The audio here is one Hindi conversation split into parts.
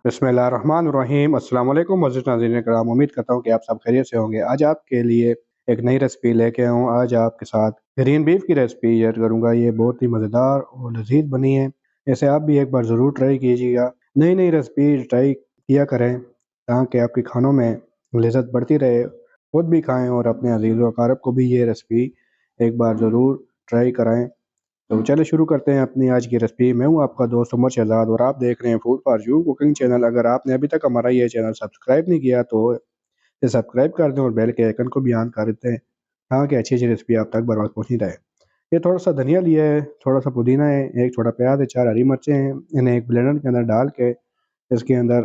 बिस्मिल्लाहिर्रहमानिर्रहीम अस्सलाम वालेकुम मज़ीद नाज़रीन कराम, उम्मीद करता हूँ कि आप सब खैरियत से होंगे। आज आपके लिए एक नई रेसिपी लेके आया हूँ। आज आपके साथ ग्रीन बीफ की रेसिपी शेयर करूँगा। ये बहुत ही मज़ेदार और लज़ीज़ बनी है। इसे आप भी एक बार ज़रूर ट्राई कीजिएगा। नई नई रेसिपी ट्राई किया करें ताकि आपके खानों में लज़्ज़त बढ़ती रहे। खुद भी खाएँ और अपने अज़ीज़ व अक़ारिब को भी ये रेसिपी एक बार ज़रूर ट्राई कराएँ। तो चलिए शुरू करते हैं अपनी आज की रेसिपी। मैं हूँ आपका दोस्त उमर शहजाद और आप देख रहे हैं food for you cooking channel. अगर आपने अभी तक हमारा ये चैनल सब्सक्राइब नहीं किया तो इसे सब्सक्राइब कर दें और बेल के आइकन को भी ऑन कर दें ताकि अच्छी अच्छी रेसिपी आप तक बर वक्त पहुँचती रहे। ये थोड़ा सा धनिया लिया है, थोड़ा सा पुदीना है, एक छोटा प्याज है, 4 हरी मिर्चें हैं। इन्हें एक ब्लेंडर के अंदर डाल के इसके अंदर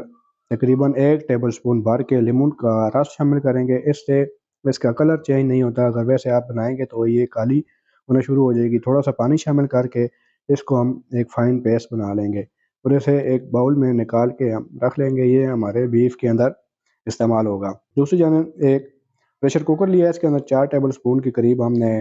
तकरीबन 1 टेबल स्पून भर के लेमन का रस शामिल करेंगे। इससे इसका कलर चेंज नहीं होता। अगर वैसे आप बनाएंगे तो ये काली होना शुरू हो जाएगी। थोड़ा सा पानी शामिल करके इसको हम एक फ़ाइन पेस्ट बना लेंगे और इसे एक बाउल में निकाल के हम रख लेंगे। ये हमारे बीफ के अंदर इस्तेमाल होगा। दूसरी जानब एक प्रेशर कुकर लिया है, इसके अंदर 4 टेबल स्पून के करीब हमने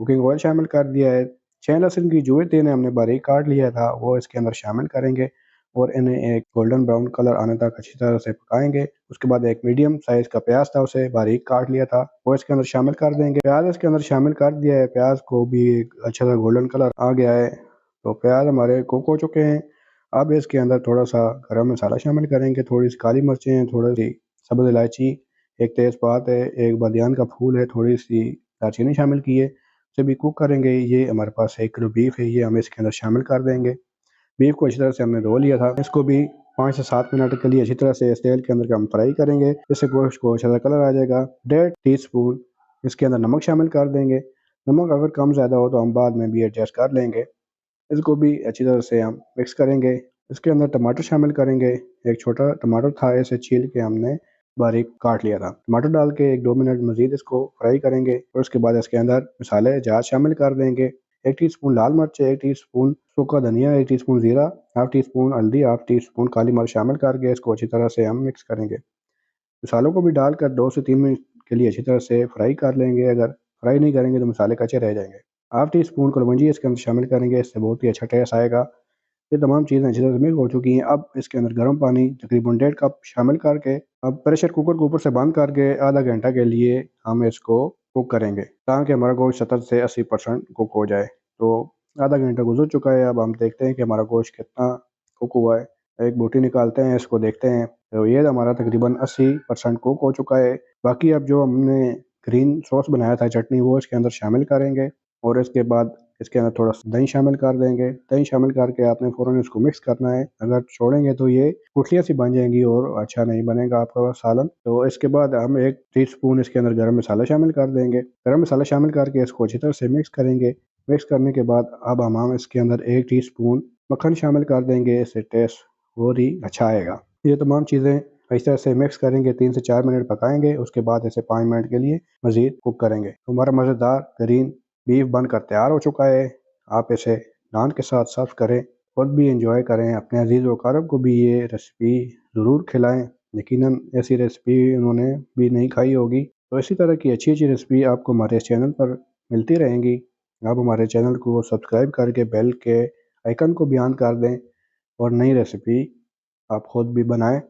कुकिंग ऑयल शामिल कर दिया है। 6 लहसुन की जो तेन हमने बारीक काट लिया था वो इसके अंदर शामिल करेंगे और इन्हें एक गोल्डन ब्राउन कलर आने तक अच्छी तरह से पकाएंगे। उसके बाद एक मीडियम साइज़ का प्याज था, उसे बारीक काट लिया था, वो इसके अंदर शामिल कर देंगे। प्याज इसके अंदर शामिल कर दिया है, प्याज को भी एक अच्छा सा गोल्डन कलर आ गया है तो प्याज हमारे कुक हो चुके हैं। अब इसके अंदर थोड़ा सा गरम मसाला शामिल करेंगे, थोड़ी सी काली मिर्चें हैं, थोड़ी सी सब्ज़ इलायची, एक तेज़पात है, एक बादियान का फूल है, थोड़ी सी दालचीनी शामिल की है। इसे भी कुक करेंगे। ये हमारे पास 1 किलो बीफ है, ये हम इसके अंदर शामिल कर देंगे। बीफ को अच्छी तरह से हमने धो लिया था, इसको भी 5 से 7 मिनट के लिए अच्छी तरह से इस तेल के अंदर हम फ्राई करेंगे। इससे गोश्त को अच्छा सा कलर आ जाएगा। 1.5 टीस्पून इसके अंदर नमक शामिल कर देंगे। नमक अगर कम ज़्यादा हो तो हम बाद में भी एडजस्ट कर लेंगे। इसको भी अच्छी तरह से हम मिक्स करेंगे। इसके अंदर टमाटर शामिल करेंगे। एक छोटा टमाटर था, इसे छील के हमने बारीक काट लिया था। टमाटर डाल के 1-2 मिनट मज़ीद इसको फ्राई करेंगे और उसके बाद इसके अंदर मसाले जात शामिल कर देंगे। 1 टीस्पून लाल मिर्च, 1 टीस्पून सूखा धनिया, 1 टीस्पून ज़ीरा, हाफ़ टीस्पून हल्दी, हाफ़ टीस्पून काली मिर्च शामिल करके इसको अच्छी तरह से हम मिक्स करेंगे। मसालों को भी डालकर 2 से 3 मिनट के लिए अच्छी तरह से फ्राई कर लेंगे। अगर फ्राई नहीं करेंगे तो मसाले कच्चे रह जाएंगे। हाफ़ टी स्पून कलौंजी इसके अंदर शामिल करेंगे, इससे बहुत ही अच्छा टेस्ट आएगा। ये तमाम चीज़ें अच्छी तरह से मिक्स हो चुकी हैं। अब इसके अंदर गर्म पानी तकरीबन 1.5 कप शामिल करके अब प्रेशर कुकर को ऊपर से बंद करके आधा घंटा के लिए हम इसको कुक करेंगे ताकि हमारा गोश्त 70 से 80% कुक हो जाए। तो आधा घंटा गुजर चुका है। अब हम देखते हैं कि हमारा गोश्त कितना कुक हुआ है। एक बोटी निकालते हैं, इसको देखते हैं तो ये हमारा तकरीबन 80% कुक हो चुका है। बाकी अब जो हमने ग्रीन सॉस बनाया था चटनी, वो इसके अंदर शामिल करेंगे और इसके बाद इसके अंदर थोड़ा सा दही शामिल कर देंगे। दही शामिल करके आपने फ़ौरन इसको मिक्स करना है। अगर छोड़ेंगे तो ये गुठलियाँ सी बन जाएंगी और अच्छा नहीं बनेगा आपका सालन। तो इसके बाद हम 1 टीस्पून इसके अंदर गरम मसाला शामिल कर देंगे। गरम मसाला शामिल करके इसको अच्छी तरह से मिक्स करेंगे। मिक्स करने के बाद अब हम इसके अंदर 1 टीस्पून मक्खन शामिल कर देंगे, इससे टेस्ट और ही अच्छा आएगा। ये तमाम चीज़ें इस तरह से मिक्स करेंगे, 3 से 4 मिनट पकाएंगे। उसके बाद इसे 5 मिनट के लिए मज़ीद कुक करेंगे। तो हमारा मज़ेदार ग्रीन बीफ बनकर तैयार हो चुका है। आप इसे नान के साथ सर्व करें, खुद भी एंजॉय करें, अपने अजीज़ व अक़ारिब को भी ये रेसिपी ज़रूर खिलाएं। यकीनन ऐसी रेसिपी उन्होंने भी नहीं खाई होगी। तो इसी तरह की अच्छी अच्छी रेसिपी आपको हमारे इस चैनल पर मिलती रहेंगी। आप हमारे चैनल को सब्सक्राइब करके बेल के आइकन को भी ऑन कर दें और नई रेसिपी आप खुद भी बनाएं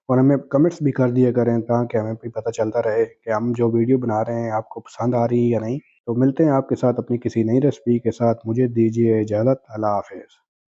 और हमें कमेंट्स भी कर दिया करें ताकि हमें भी पता चलता रहे कि हम जो वीडियो बना रहे हैं आपको पसंद आ रही है या नहीं। तो मिलते हैं आपके साथ अपनी किसी नई रेसिपी के साथ। मुझे दीजिए इजाज़त। अल्लाह हाफ़िज़।